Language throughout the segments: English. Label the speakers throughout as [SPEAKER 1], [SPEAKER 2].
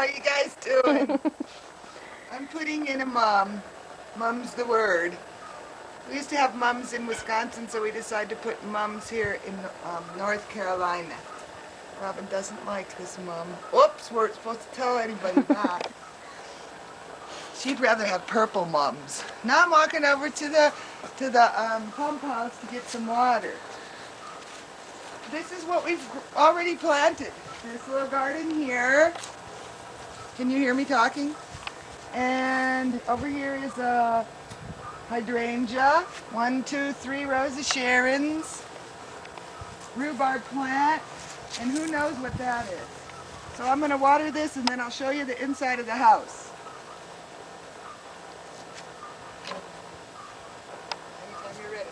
[SPEAKER 1] how you guys doing? I'm putting in a mum. Mum's the word. We used to have mums in Wisconsin, so we decided to put mums here in North Carolina. Robin doesn't like this mum. Oops, we're supposed to tell anybody that. She'd rather have purple mums. Now I'm walking over to the pump house to get some water. This is what we've already planted. This little garden here. Can you hear me talking? And over here is a hydrangea. 1, 2, 3 rows of Sharons. Rhubarb plant. And who knows what that is. So I'm going to water this and then I'll show you the inside of the house. Anytime you're ready.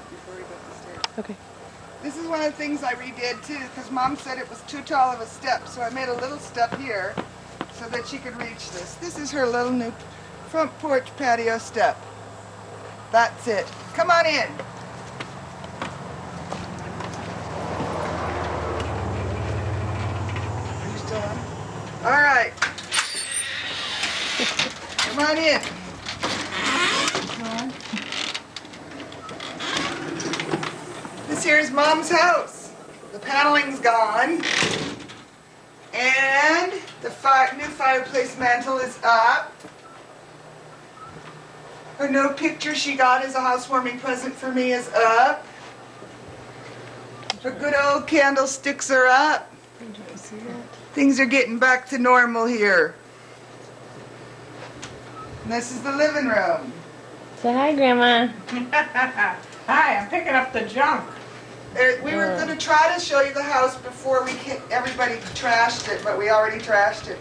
[SPEAKER 1] Before we go up the stairs.
[SPEAKER 2] Okay.
[SPEAKER 1] This is one of the things I redid too, because Mom said it was too tall of a step, so I made a little step here so that she could reach this. This is her little new front porch patio step. That's it. Come on in. Are you still on? All right. Come on in. Come on. This here is Mom's house. The paneling's gone. And the new fireplace mantle is up. Her new picture she got as a housewarming present for me is up. Her good old candlesticks are up. Things are getting back to normal here. And this is the living room.
[SPEAKER 2] Say hi, Grandma.
[SPEAKER 3] Hi, I'm picking up the junk.
[SPEAKER 1] We were going to try to show you the house before everybody trashed it, but we already trashed it.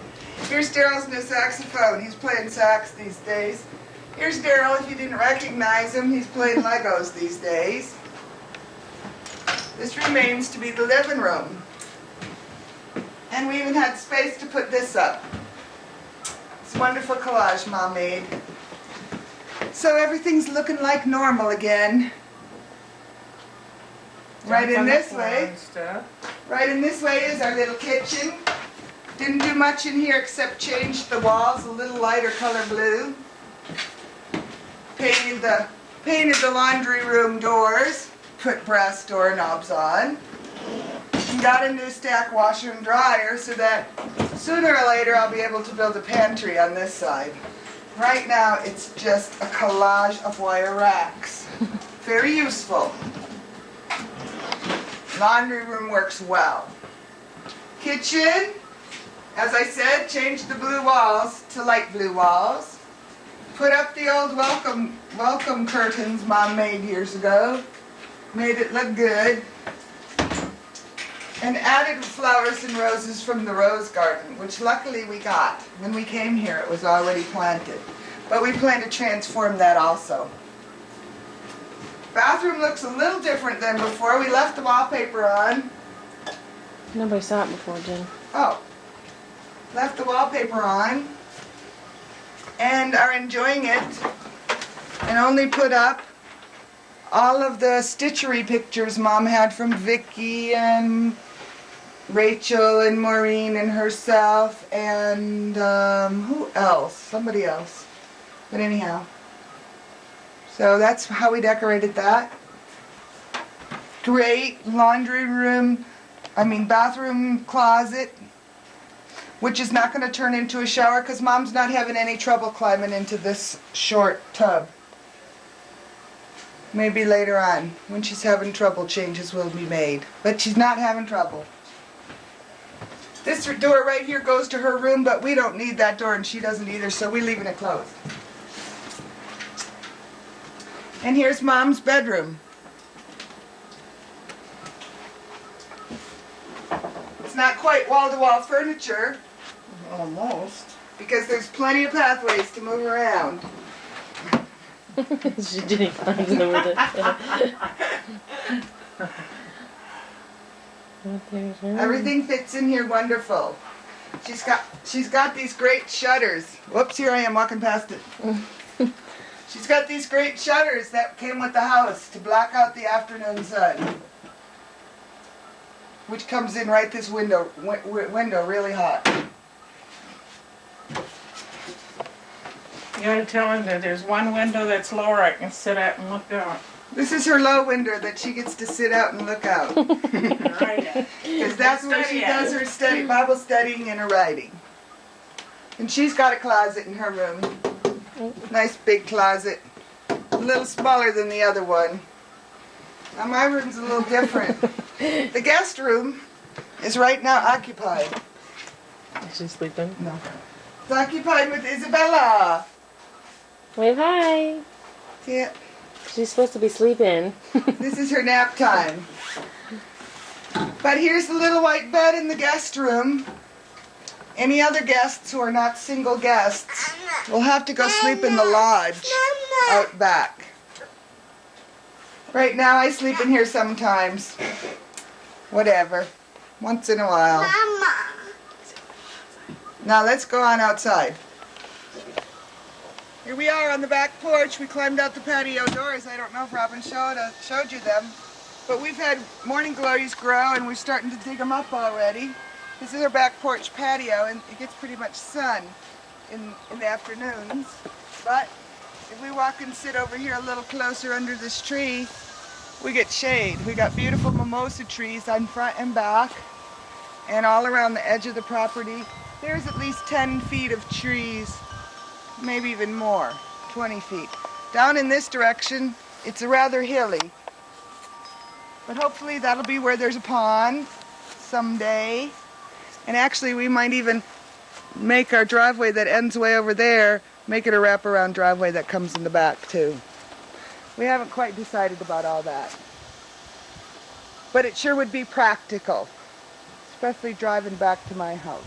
[SPEAKER 1] Here's Daryl's new saxophone. He's playing sax these days. Here's Daryl, if you didn't recognize him, he's playing Legos these days. This remains to be the living room. And we even had space to put this up. It's a wonderful collage Mom made. So everything's looking like normal again. Right in this way is our little kitchen. Didn't do much in here except change the walls a little lighter color blue. Painted the laundry room doors. Put brass doorknobs on. And got a new stack washer and dryer so that sooner or later I'll be able to build a pantry on this side. Right now it's just a collage of wire racks. Very useful. Laundry room works well. Kitchen, as I said, changed the blue walls to light blue walls. Put up the old welcome curtains Mom made years ago. Made it look good. And added flowers and roses from the rose garden, which luckily we got. When we came here it was already planted. But we plan to transform that also. Bathroom looks a little different than before. We left the wallpaper on.
[SPEAKER 2] Nobody saw it before, Jen.
[SPEAKER 1] Oh. Left the wallpaper on. And are enjoying it. And only put up all of the stitchery pictures Mom had from Vicky and Rachel and Maureen and herself and who else? Somebody else. But anyhow. So that's how we decorated that. Great bathroom closet, which is not going to turn into a shower because Mom's not having any trouble climbing into this short tub. Maybe later on, when she's having trouble, changes will be made. But she's not having trouble. This door right here goes to her room, but we don't need that door and she doesn't either, so we're leaving it closed. And here's Mom's bedroom. It's not quite wall-to-wall furniture
[SPEAKER 3] Almost.
[SPEAKER 1] because there's plenty of pathways to move around.
[SPEAKER 2] She didn't find it with it.
[SPEAKER 1] Everything fits in here wonderful. She's got these great shutters. Whoops, here I am walking past it. She's got these great shutters that came with the house to block out the afternoon sun, which comes in right this window really hot.
[SPEAKER 3] You gotta tell him that there's one window that's lower I can sit at and look out.
[SPEAKER 1] This is her low window that she gets to sit out and look out.
[SPEAKER 3] Right.
[SPEAKER 1] Because that's where she does her Bible studying and her writing. And she's got a closet in her room. Nice big closet. A little smaller than the other one. Now my room's a little different. The guest room is right now occupied.
[SPEAKER 2] Is she sleeping?
[SPEAKER 1] No. It's occupied with Isabella.
[SPEAKER 2] Wave hi.
[SPEAKER 1] Yeah.
[SPEAKER 2] She's supposed to be sleeping.
[SPEAKER 1] This is her nap time. But here's the little white bed in the guest room. Any other guests who are not single guests will have to go sleep in the lodge out back. Right now I sleep in here sometimes. Whatever. Once in a while. Now let's go on outside. Here we are on the back porch. We climbed out the patio doors. I don't know if Robin showed you them. But we've had morning glories grow and we're starting to dig them up already. This is our back porch patio and it gets pretty much sun in the afternoons. But if we walk and sit over here a little closer under this tree, we get shade. We got beautiful mimosa trees on front and back and all around the edge of the property. There's at least 10 feet of trees, maybe even more, 20 feet. Down in this direction, it's rather hilly. But hopefully that'll be where there's a pond someday. And actually we might even make our driveway that ends way over there, make it a wraparound driveway that comes in the back too. We haven't quite decided about all that. But it sure would be practical, especially driving back to my house.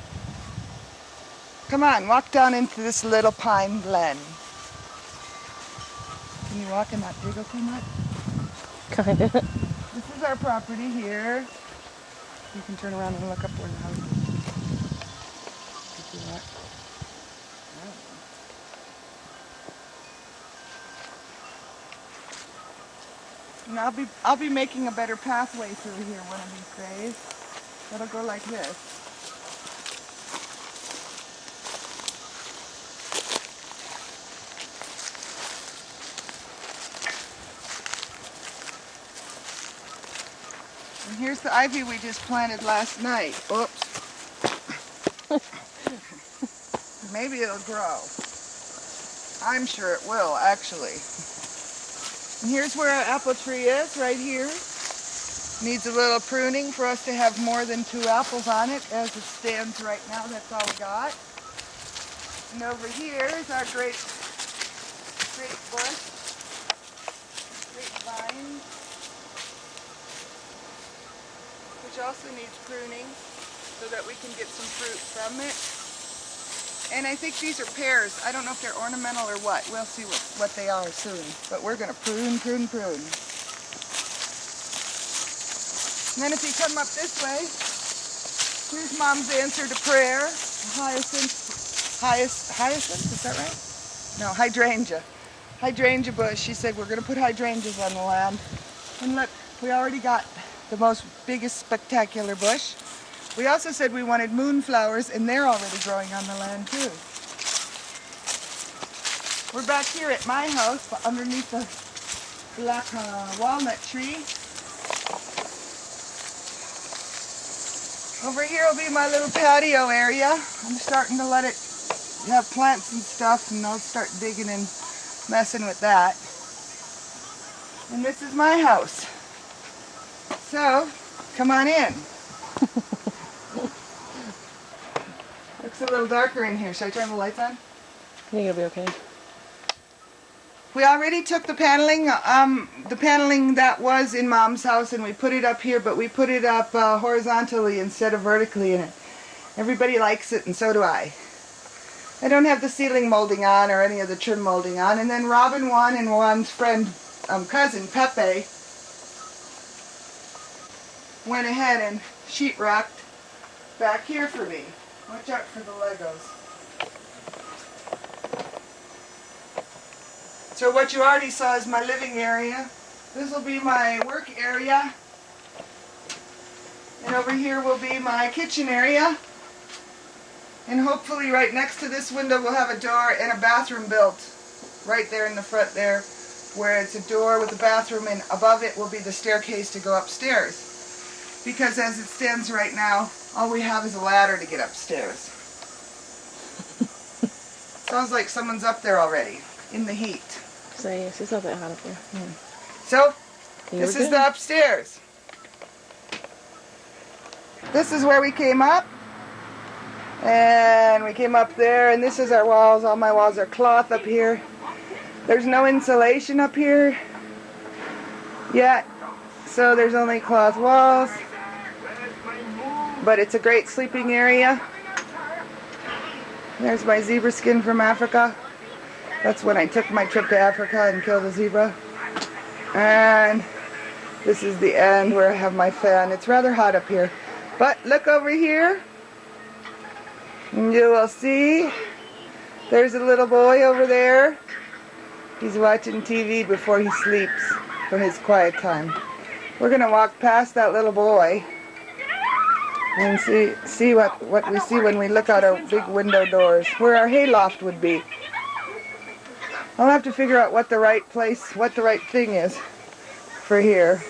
[SPEAKER 1] Come on, walk down into this little pine glen. Can you walk and not jiggle too much?
[SPEAKER 2] Kinda.
[SPEAKER 1] This is our property here. You can turn around and look up where the house is. And I'll be making a better pathway through here one of these days. That'll go like this. And here's the ivy we just planted last night. Oops. Maybe it'll grow. I'm sure it will, actually. And here's where our apple tree is, right here. Needs a little pruning for us to have more than 2 apples on it. As it stands right now, that's all we got. And over here is our great bush, grapevine, which also needs pruning so that we can get some fruit from it. And I think these are pears. I don't know if they're ornamental or what. We'll see what they are soon. But we're going to prune. And then if you come up this way, here's Mom's answer to prayer. Hyacinth, is that right? No, hydrangea. Hydrangea bush. She said we're going to put hydrangeas on the land. And look, we already got the biggest spectacular bush. We also said we wanted moonflowers, and they're already growing on the land too. We're back here at my house, underneath the black walnut tree. Over here will be my little patio area. I'm starting to let it have plants and stuff, and I'll start digging and messing with that. And this is my house. So, come on in. Looks a little darker in here. Should I turn the lights on?
[SPEAKER 2] I think it'll be okay.
[SPEAKER 1] We already took the paneling that was in Mom's house, and we put it up here, but we put it up horizontally instead of vertically in it. Everybody likes it, and so do I. I don't have the ceiling molding on or any of the trim molding on. And then Robin Juan and Juan's friend, cousin Pepe, went ahead and sheetrocked back here for me. Watch out for the Legos. So what you already saw is my living area. This will be my work area. And over here will be my kitchen area. And hopefully right next to this window we'll have a door and a bathroom built. Right there in the front there, where it's a door with a bathroom, and above it will be the staircase to go upstairs. Because as it stands right now, all we have is a ladder to get upstairs. Sounds like someone's up there already, in the heat.
[SPEAKER 2] So yes, it's not that hot up there.
[SPEAKER 1] So, this is the upstairs. This is where we came up. And we came up there, and this is our walls. All my walls are cloth up here. There's no insulation up here yet, so there's only cloth walls. But it's a great sleeping area. There's my zebra skin from Africa. That's when I took my trip to Africa and killed a zebra. And this is the end where I have my fan. It's rather hot up here. But look over here. And you will see there's a little boy over there. He's watching TV before he sleeps for his quiet time. We're going to walk past that little boy and see what we see when we look out our big window doors, where our hayloft would be. I'll have to figure out what the right place, what the right thing is for here.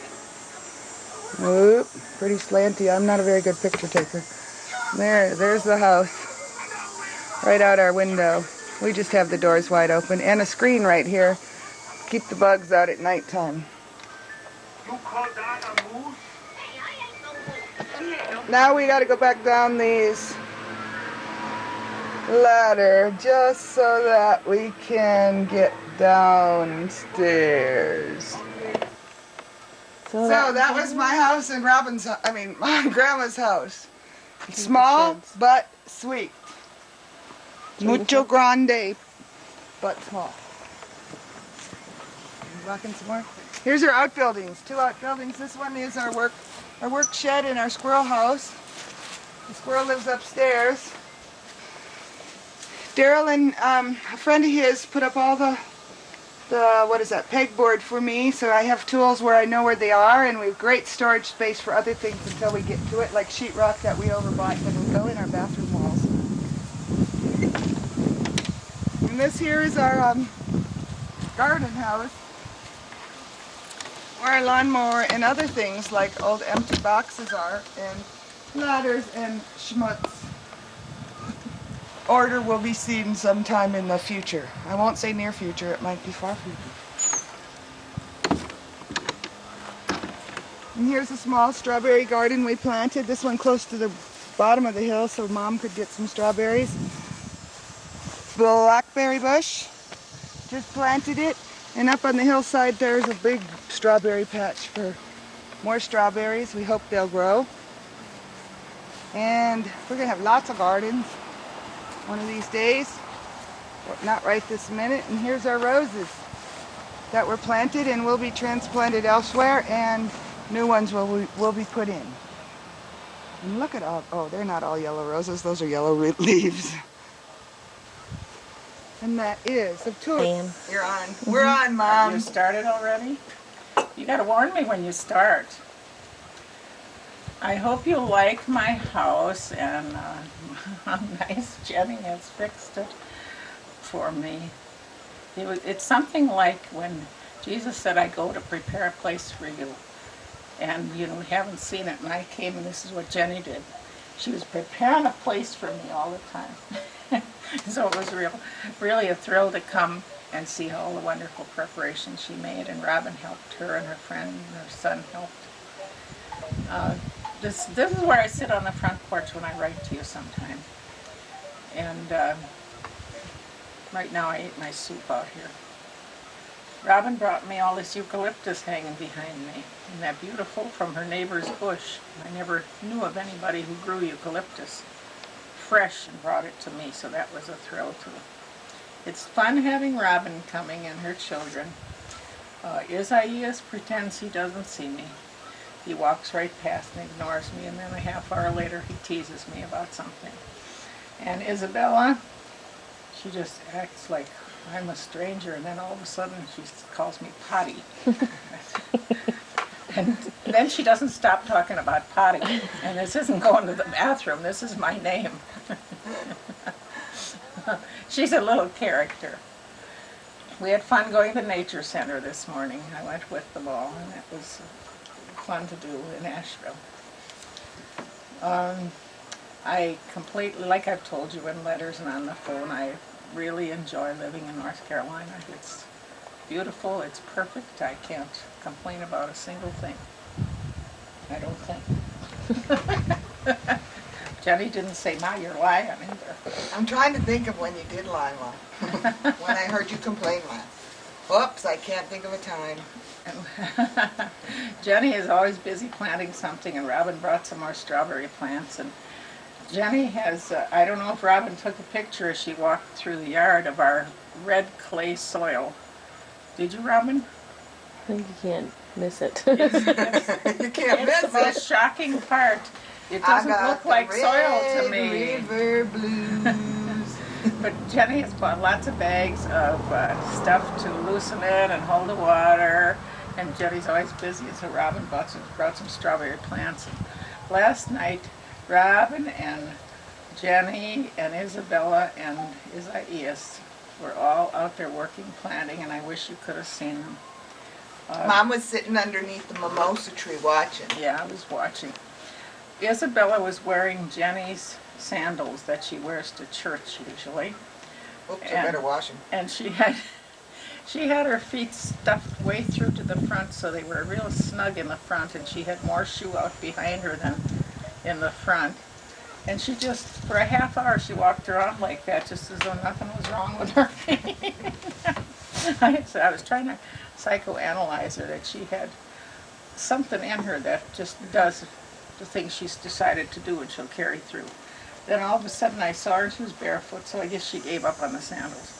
[SPEAKER 1] Oop, pretty slanty. I'm not a very good picture taker. There's the house. Right out our window. We just have the doors wide open and a screen right here. Keep the bugs out at nighttime. Now we got to go back down these ladder just so that we can get downstairs. So that was my house and my grandma's house. Small but sweet. Mucho grande, but small. Walking some more. Here's our outbuildings. 2 outbuildings. This one is our work shed and our squirrel house. The squirrel lives upstairs. Daryl and a friend of his put up all the pegboard for me, so I have tools where I know where they are, and we have great storage space for other things until we get to it, like sheetrock that we overbought that will go in our bathroom walls. And this here is our garden house, where our lawnmower and other things like old empty boxes are, and ladders and schmutz. Order will be seen sometime in the future. I won't say near future, it might be far future. And here's a small strawberry garden we planted. This one close to the bottom of the hill so Mom could get some strawberries. Blackberry bush. Just planted it. And up on the hillside there's a big strawberry patch for more strawberries. We hope they'll grow. And we're going to have lots of gardens one of these days. Not right this minute. And here's our roses that were planted and will be transplanted elsewhere, and new ones will be put in. And look at all, oh, they're not all yellow roses, those are yellow leaves. And that is a tour. You're on. We're on, Mom.
[SPEAKER 3] You started already? You gotta warn me when you start. I hope you like my house and how nice Jenny has fixed it for me. It's something like when Jesus said, I go to prepare a place for you. And you haven't seen it, and I came and this is what Jenny did. She was preparing a place for me all the time. So it was really a thrill to come and see all the wonderful preparations she made, and Robin helped her, and her friend and her son helped. This is where I sit on the front porch when I write to you sometime. And right now I ate my soup out here. Robin brought me all this eucalyptus hanging behind me, and that beautiful from her neighbor's bush. I never knew of anybody who grew eucalyptus fresh and brought it to me, so that was a thrill too. It's fun having Robin coming and her children. Isaias pretends he doesn't see me. He walks right past and ignores me, and then a half hour later he teases me about something. And Isabella, she just acts like I'm a stranger, and then all of a sudden she calls me Potty. And then she doesn't stop talking about potty. And this isn't going to the bathroom, this is my name. She's a little character. We had fun going to the nature center this morning. I went with them all, and it was fun to do in Asheville. I completely, like I've told you in letters and on the phone, I really enjoy living in North Carolina. It's beautiful, it's perfect. I can't complain about a single thing. I don't think. Jenny didn't say, "Ma, you're lying" either.
[SPEAKER 1] I'm trying to think of when you did lie, Mom. When I heard you complain last. Whoops, I can't think of a time.
[SPEAKER 3] Jenny is always busy planting something, and Robin brought some more strawberry plants. And Jenny has, I don't know if Robin took a picture as she walked through the yard of our red clay soil. Did you, Robin?
[SPEAKER 2] I think you can't miss it.
[SPEAKER 1] You can't miss
[SPEAKER 3] It's the most shocking part. It doesn't look like soil to me.
[SPEAKER 1] River blues.
[SPEAKER 3] But Jenny has bought lots of bags of stuff to loosen it and hold the water. And Jenny's always busy, so Robin brought some strawberry plants. And last night, Robin and Jenny and Isabella and Isaias were all out there working, planting, and I wish you could have seen them.
[SPEAKER 1] Mom was sitting underneath the mimosa tree watching.
[SPEAKER 3] Yeah, I was watching. Isabella was wearing Jenny's sandals that she wears to church usually.
[SPEAKER 1] Oops, I better wash them.
[SPEAKER 3] And she had her feet stuffed way through to the front, so they were real snug in the front, and she had more shoe out behind her than in the front. And she just, for a half hour, she walked around like that, just as though nothing was wrong with her feet. I was trying to psychoanalyze her, that she had something in her that just does the things she's decided to do and she'll carry through. Then all of a sudden I saw her, she was barefoot, so I guess she gave up on the sandals.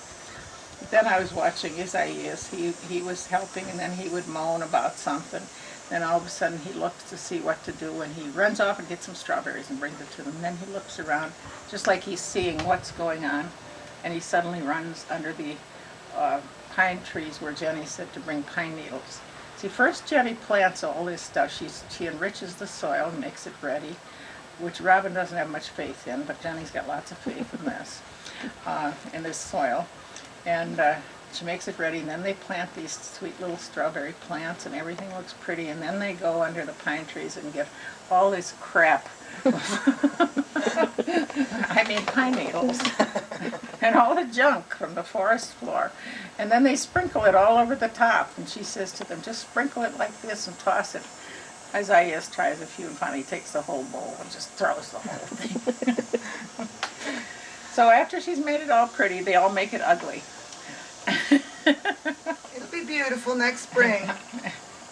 [SPEAKER 3] But then I was watching Isaias. He was helping, and then he would moan about something. Then all of a sudden he looks to see what to do, and he runs off and gets some strawberries and brings it to them. And then he looks around just like he's seeing what's going on, and he suddenly runs under the pine trees where Jenny said to bring pine needles. See, first Jenny plants all this stuff. She enriches the soil and makes it ready, which Robin doesn't have much faith in, but Jenny's got lots of faith in this, in this soil. And she makes it ready, and then they plant these sweet little strawberry plants, and everything looks pretty, and then they go under the pine trees and get all this crap. I mean pine needles. And all the junk from the forest floor. And then they sprinkle it all over the top. And she says to them, just sprinkle it like this and toss it. Isaias tries a few, and finally takes the whole bowl and just throws the whole thing. So after she's made it all pretty, they all make it ugly.
[SPEAKER 1] It'll be beautiful next spring.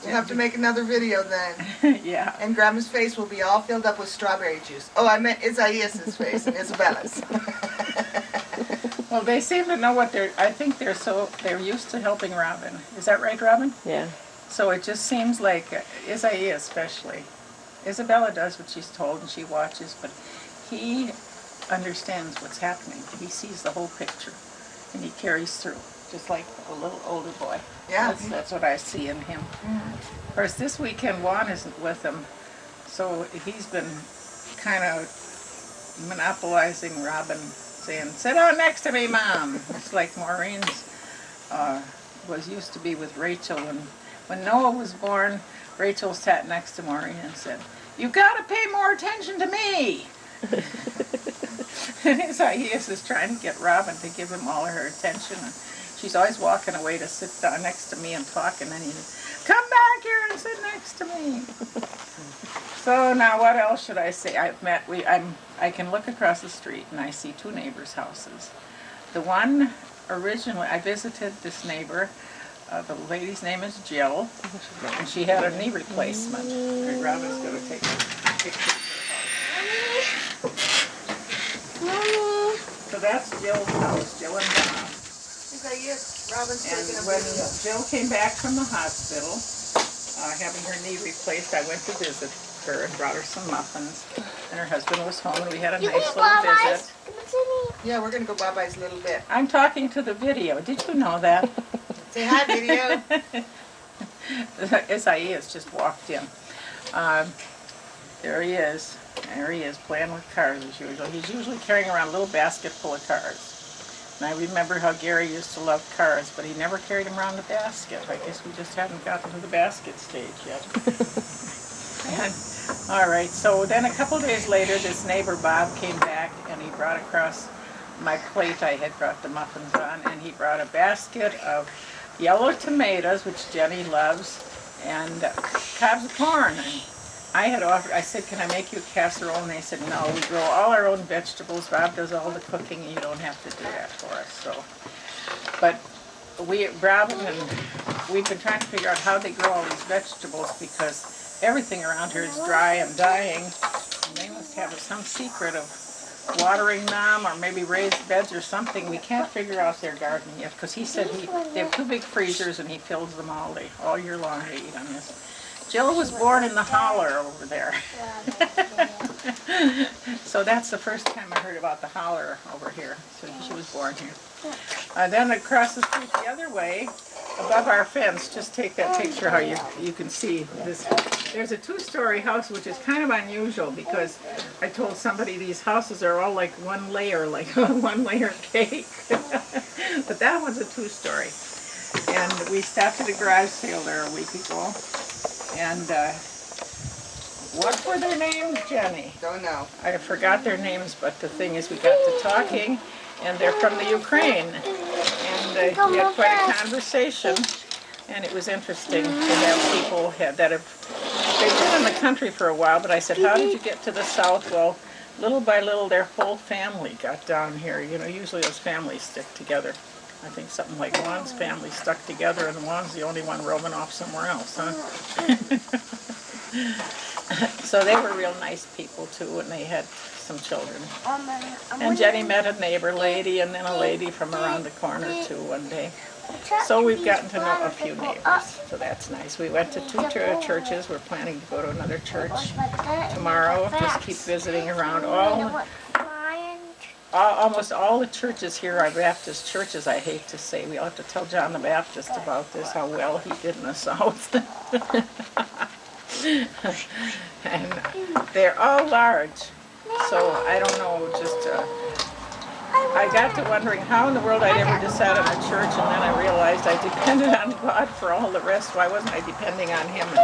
[SPEAKER 1] We'll have to make another video then.
[SPEAKER 3] Yeah.
[SPEAKER 1] And Grandma's face will be all filled up with strawberry juice. Oh, I meant Isaias' face and Isabella's.
[SPEAKER 3] Well, they seem to know what I think they're used to helping Robin. Is that right, Robin?
[SPEAKER 2] Yeah.
[SPEAKER 3] So it just seems like, Isaiah especially, Isabella does what she's told and she watches, but he understands what's happening. He sees the whole picture and he carries through, just like a little older boy.
[SPEAKER 1] Yeah.
[SPEAKER 3] That's what I see in him. Of course, this weekend Juan isn't with him, so he's been kind of monopolizing Robin, saying, "Sit down next to me, Mom." It's like Maureen's was used to be with Rachel. And when Noah was born, Rachel sat next to Maureen and said, "You got to pay more attention to me." And Isaias is trying to get Robin to give him all her attention. And she's always walking away to sit down next to me and talk, and then he says, "Come back here and sit next to me." So now what else should I say? I can look across the street and I see two neighbors' houses. The one originally, I visited this neighbor The lady's name is Jill, and she had a knee replacement. Hey, Robin's going to take a picture of her house. So that's Jill's house, Jill and Bob.
[SPEAKER 1] Robin's taking a
[SPEAKER 3] And when
[SPEAKER 1] video.
[SPEAKER 3] Jill came back from the hospital, having her knee replaced, I went to visit her and brought her some muffins. And her husband was home, and we had a nice little visit.
[SPEAKER 1] Yeah, we're going to go Bye-Bye's a little bit.
[SPEAKER 3] I'm talking to the video. Did you know that?
[SPEAKER 1] Say hi, video.
[SPEAKER 3] Isaias just walked in. There he is. There he is, playing with cars as usual. He's usually carrying around a little basket full of cars. And I remember how Gary used to love cars, but he never carried them around the basket. I guess we just hadn't gotten to the basket stage yet. And, all right, so then a couple days later, this neighbor Bob came back, and he brought across my plate I had brought the muffins on, and he brought a basket of yellow tomatoes, which Jenny loves, and cobs of corn. And I had offered, I said, can I make you a casserole? And they said, no, we grow all our own vegetables. Rob does all the cooking, and you don't have to do that for us. So, but Robin and we've been trying to figure out how they grow all these vegetables, because everything around here is dry and dying. And they must have some secret of watering them or maybe raised beds or something. We can't figure out their garden yet, because he said they have 2 big freezers and he fills them all year long to eat on this. Jill was born in the holler over there. So that's the first time I heard about the holler over here. So she was born here. Then across the street the other way, above our fence, just take that picture how you can see this. There's a 2-story house, which is kind of unusual, because I told somebody these houses are all like one layer, like a 1-layer cake. But that one's a 2-story. And we stopped at a garage sale there a week ago. And what were their names, Jenny?
[SPEAKER 1] Don't know.
[SPEAKER 3] I forgot their names, but the thing is we got to talking, and they're from the Ukraine. And we had quite a conversation, and it was interesting to have people they've been in the country for a while, but I said, how did you get to the South? Well, little by little, their whole family got down here. You know, usually those families stick together. I think something like Juan's family stuck together, and Juan's the only one roaming off somewhere else, huh? So they were real nice people, too, and they had some children. And Jenny met a neighbor lady, and then a lady from around the corner, too, one day. So we've gotten to know a few neighbors, so that's nice. We went to 2 churches. We're planning to go to another church tomorrow. Just keep visiting around. Almost all the churches here are Baptist churches, I hate to say. We'll have to tell John the Baptist about this, how well he did in the South. And they're all large, so I don't know, I got to wondering how in the world I'd ever decide on a church, and then I realized I depended on God for all the rest. Why wasn't I depending on Him? And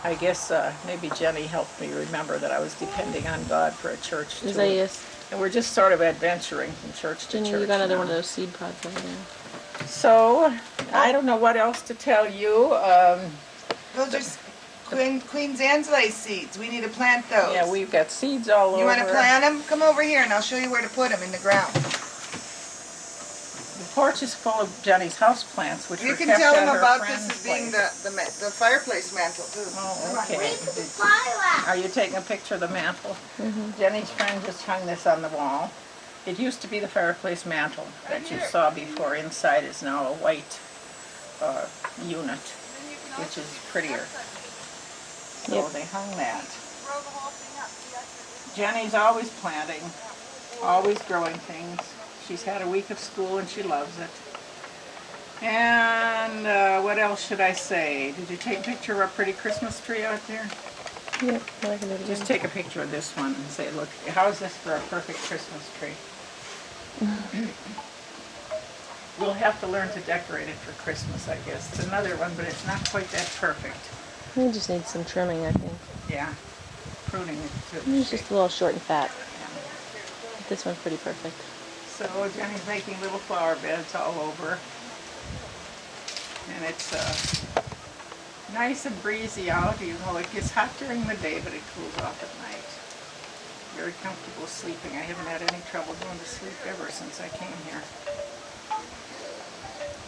[SPEAKER 3] I guess maybe Jenny helped me remember that I was depending on God for a church too.
[SPEAKER 2] Isaias.
[SPEAKER 3] And we're just sort of adventuring from church to
[SPEAKER 2] Jenny,
[SPEAKER 3] church.
[SPEAKER 2] you got another
[SPEAKER 3] now.
[SPEAKER 2] one of those seed pods right there.
[SPEAKER 3] So, I don't know what else to tell you.
[SPEAKER 1] Those are Queen Zanzalay seeds. We need to plant those.
[SPEAKER 3] Yeah, we've got seeds all over.
[SPEAKER 1] You want to plant them? Come over here and I'll show you where to put them in the ground.
[SPEAKER 3] The porch is full of Jenny's house plants, which
[SPEAKER 1] You
[SPEAKER 3] were
[SPEAKER 1] can
[SPEAKER 3] kept
[SPEAKER 1] tell
[SPEAKER 3] at
[SPEAKER 1] them
[SPEAKER 3] her
[SPEAKER 1] about
[SPEAKER 3] friend's
[SPEAKER 1] this as being
[SPEAKER 3] place.
[SPEAKER 1] the fireplace mantle too.
[SPEAKER 3] Oh, okay. Are you taking a picture of the mantle? Jenny's friend just hung this on the wall. It used to be the fireplace mantle that you saw before. Inside is now a white unit, which is prettier. So they hung that. Jenny's always planting, always growing things. She's had a week of school and she loves it. And what else should I say? Did you take a picture of our pretty Christmas tree out there?
[SPEAKER 2] Yep, I can do it
[SPEAKER 3] Just
[SPEAKER 2] again.
[SPEAKER 3] take a picture of this one and say, look, how's this for a perfect Christmas tree? We'll have to learn to decorate it for Christmas, I guess. It's another one, but it's not quite that perfect.
[SPEAKER 2] We just need some trimming, I think.
[SPEAKER 3] Yeah, pruning it too.
[SPEAKER 2] It's just a little short and fat.
[SPEAKER 3] Yeah.
[SPEAKER 2] But this one's pretty perfect.
[SPEAKER 3] So Jenny's making little flower beds all over. And it's nice and breezy out. You know, it gets hot during the day, but it cools off at night. Very comfortable sleeping. I haven't had any trouble going to sleep ever since I came here.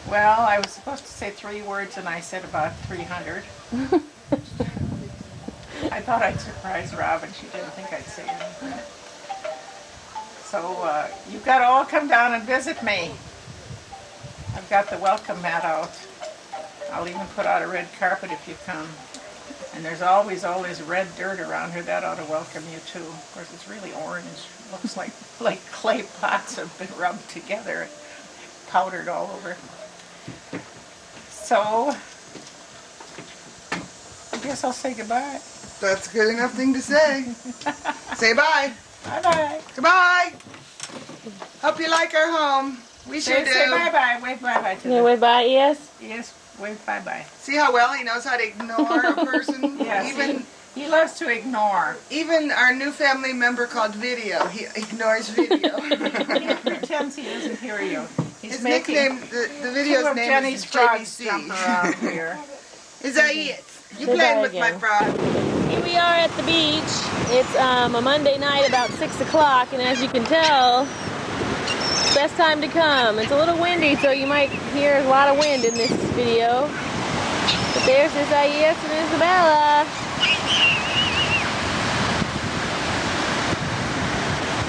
[SPEAKER 3] Well, I was supposed to say 3 words and I said about 300. I thought I'd surprise Robin. She didn't think I'd say anything. So you've got to all come down and visit me. I've got the welcome mat out. I'll even put out a red carpet if you come. And there's always all this red dirt around here. That ought to welcome you too. Of course, it's really orange. It looks like clay pots have been rubbed together, powdered all over. So, I guess I'll say goodbye.
[SPEAKER 1] That's a good enough thing to say. Say bye.
[SPEAKER 3] Bye-bye.
[SPEAKER 1] Goodbye. Hope you like our home. We sure do.
[SPEAKER 3] Say bye-bye. Wave bye-bye to
[SPEAKER 2] You
[SPEAKER 3] them.
[SPEAKER 2] wave bye, yes?
[SPEAKER 3] Yes, wave bye-bye.
[SPEAKER 1] See how well he knows how to ignore a person?
[SPEAKER 3] Yes, he loves to ignore.
[SPEAKER 1] Even our new family member called Video, he ignores Video.
[SPEAKER 3] He pretends he doesn't hear you. He's
[SPEAKER 1] His
[SPEAKER 3] making
[SPEAKER 1] nickname, the video's
[SPEAKER 3] two of
[SPEAKER 1] name
[SPEAKER 3] Jenny's
[SPEAKER 1] is
[SPEAKER 3] frogs
[SPEAKER 1] JBC.
[SPEAKER 3] jump around here.
[SPEAKER 1] Is that it? You
[SPEAKER 2] Say
[SPEAKER 1] playing
[SPEAKER 2] bye
[SPEAKER 1] with my
[SPEAKER 2] again.
[SPEAKER 1] frog?
[SPEAKER 2] Here we are at the beach. It's a Monday night about 6 o'clock, and as you can tell, best time to come. It's a little windy, so you might hear a lot of wind in this video. But there's Isaias and Isabella.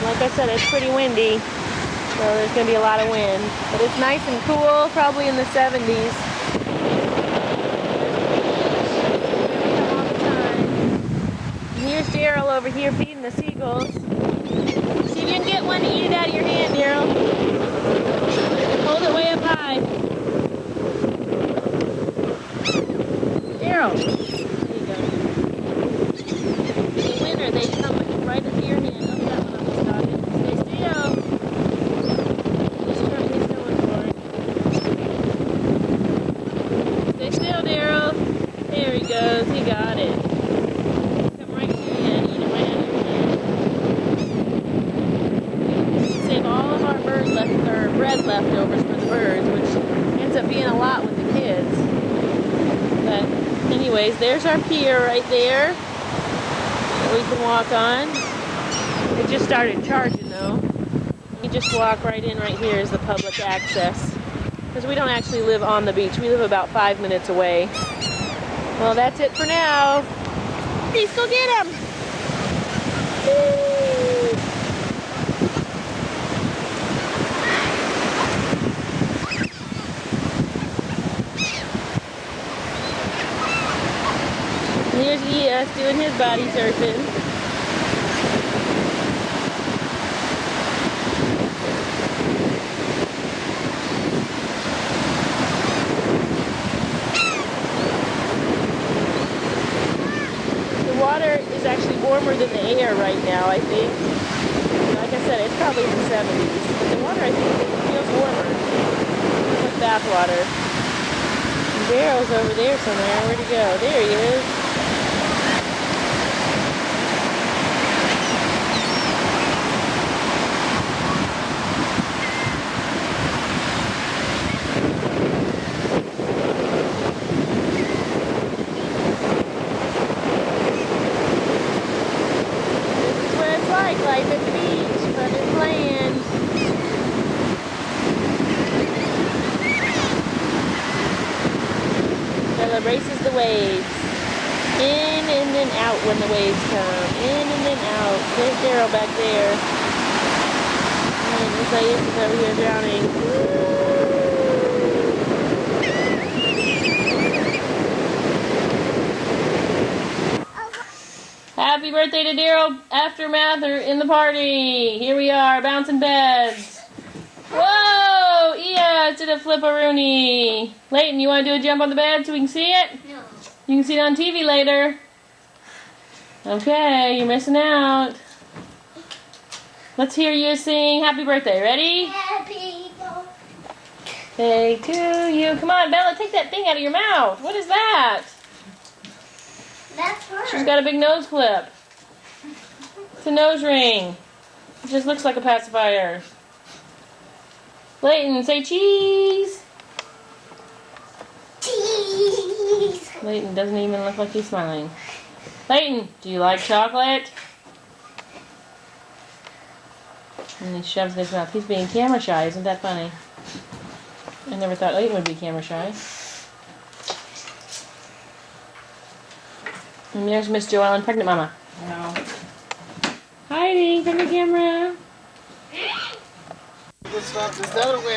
[SPEAKER 2] Like I said, it's pretty windy, so there's going to be a lot of wind. But it's nice and cool, probably in the 70s. Here's Daryl over here feeding the seagulls. See if you can get one to eat it out of your hand, Daryl. Hold it way up high. Daryl. There you go. In the winter, they come right up to your hand. Oh, that one almost got it. Stay still. He's going for it. Stay still, Daryl. There he goes. He got it. Bread leftovers for the birds, which ends up being a lot with the kids. But anyways, there's our pier right there that we can walk on. It just started charging though. You just walk right in. Right here is the public access, because we don't actually live on the beach. We live about 5 minutes away. Well, that's it for now. Please go get them. Here's ES doing his body surfing. The water is actually warmer than the air right now, I think. Like I said, it's probably in the 70s. But the water, I think, feels warmer. It's like bath water. And Daryl's over there somewhere. Where'd he go? There he is. Life at the beach, fun and playing. Bella races the waves. In and then out when the waves come. In and then out. There's Daryl back there. And Isaias is over here drowning. Happy birthday to Daryl Aftermath in the party. Here we are, bouncing beds. Whoa! Yes, did a flip-a-rooney. Leyton, you want to do a jump on the bed so we can see it? No. You can see it on TV later. Okay, you're missing out. Let's hear you sing Happy Birthday. Ready?
[SPEAKER 4] Happy
[SPEAKER 2] birthday to you. Come on, Bella, take that thing out of your mouth. What is that?
[SPEAKER 4] That's her.
[SPEAKER 2] She's got a big nose clip. It's a nose ring. It just looks like a pacifier. Leyton, say cheese.
[SPEAKER 4] Cheese.
[SPEAKER 2] Leyton doesn't even look like he's smiling. Leyton, do you like chocolate? And he shoves it in his mouth. He's being camera shy, isn't that funny? I never thought Leyton would be camera shy. And there's Miss Joellen, pregnant mama.
[SPEAKER 3] No.
[SPEAKER 2] Hiding from the camera.
[SPEAKER 1] There's not a way